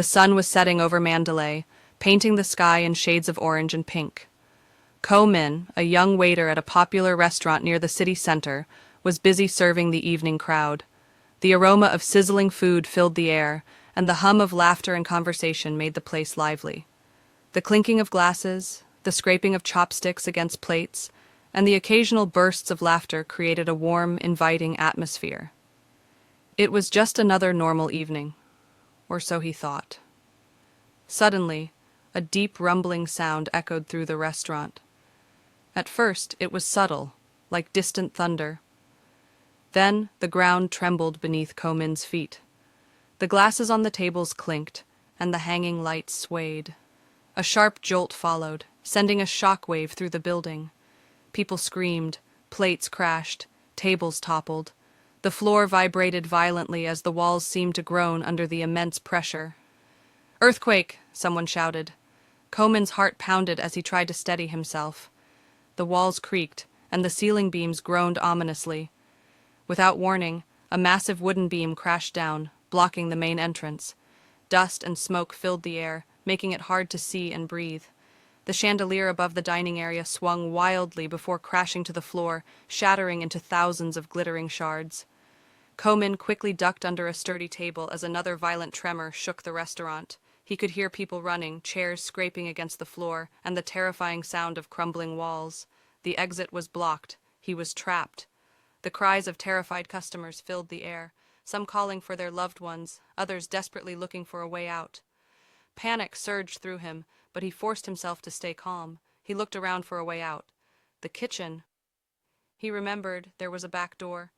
The sun was setting over Mandalay, painting the sky in shades of orange and pink. Ko Min, a young waiter at a popular restaurant near the city center, was busy serving the evening crowd. The aroma of sizzling food filled the air, and the hum of laughter and conversation made the place lively. The clinking of glasses, the scraping of chopsticks against plates, and the occasional bursts of laughter created a warm, inviting atmosphere. It was just another normal evening, or so he thought. Suddenly, a deep rumbling sound echoed through the restaurant. At first, it was subtle, like distant thunder. Then, the ground trembled beneath Ko Min's feet. The glasses on the tables clinked, and the hanging lights swayed. A sharp jolt followed, sending a shockwave through the building. People screamed, plates crashed, tables toppled. The floor vibrated violently as the walls seemed to groan under the immense pressure. "Earthquake!" someone shouted. Ko Min's heart pounded as he tried to steady himself. The walls creaked, and the ceiling beams groaned ominously. Without warning, a massive wooden beam crashed down, blocking the main entrance. Dust and smoke filled the air, making it hard to see and breathe. The chandelier above the dining area swung wildly before crashing to the floor, shattering into thousands of glittering shards. Ko Min quickly ducked under a sturdy table as another violent tremor shook the restaurant. He could hear people running, chairs scraping against the floor, and the terrifying sound of crumbling walls. The exit was blocked. He was trapped. The cries of terrified customers filled the air, some calling for their loved ones, others desperately looking for a way out. Panic surged through him, but he forced himself to stay calm. He looked around for a way out. The kitchen. He remembered there was a back door.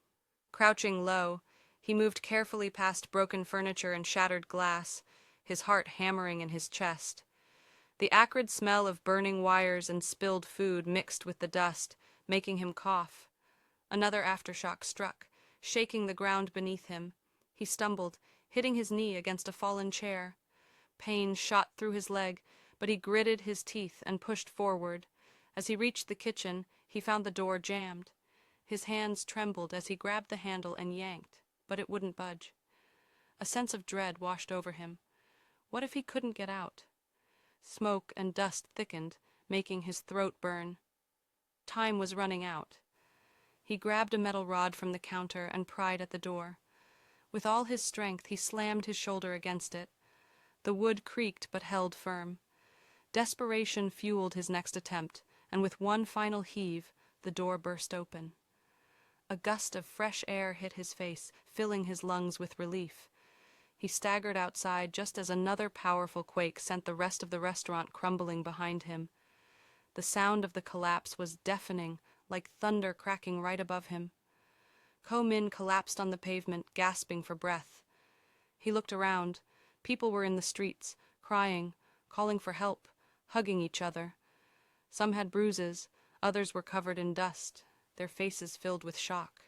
Crouching low, he moved carefully past broken furniture and shattered glass, his heart hammering in his chest. The acrid smell of burning wires and spilled food mixed with the dust, making him cough. Another aftershock struck, shaking the ground beneath him. He stumbled, hitting his knee against a fallen chair. Pain shot through his leg, but he gritted his teeth and pushed forward. As he reached the kitchen, he found the door jammed. His hands trembled as he grabbed the handle and yanked, but it wouldn't budge. A sense of dread washed over him. What if he couldn't get out? Smoke and dust thickened, making his throat burn. Time was running out. He grabbed a metal rod from the counter and pried at the door. With all his strength, he slammed his shoulder against it. The wood creaked but held firm. Desperation fueled his next attempt, and with one final heave, the door burst open. A gust of fresh air hit his face, filling his lungs with relief. He staggered outside just as another powerful quake sent the rest of the restaurant crumbling behind him. The sound of the collapse was deafening, like thunder cracking right above him. Ko Min collapsed on the pavement, gasping for breath. He looked around. People were in the streets, crying, calling for help, hugging each other. Some had bruises, others were covered in dust, their faces filled with shock.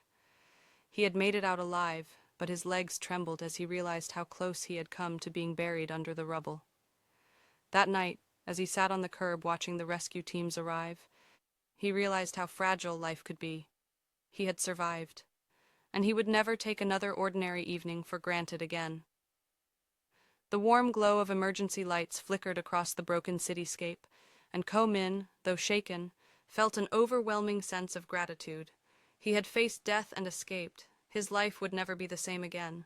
He had made it out alive, but his legs trembled as he realized how close he had come to being buried under the rubble. That night, as he sat on the curb watching the rescue teams arrive, he realized how fragile life could be. He had survived, and he would never take another ordinary evening for granted again. The warm glow of emergency lights flickered across the broken cityscape, and Ko Min, though shaken, felt an overwhelming sense of gratitude. He had faced death and escaped. His life would never be the same again.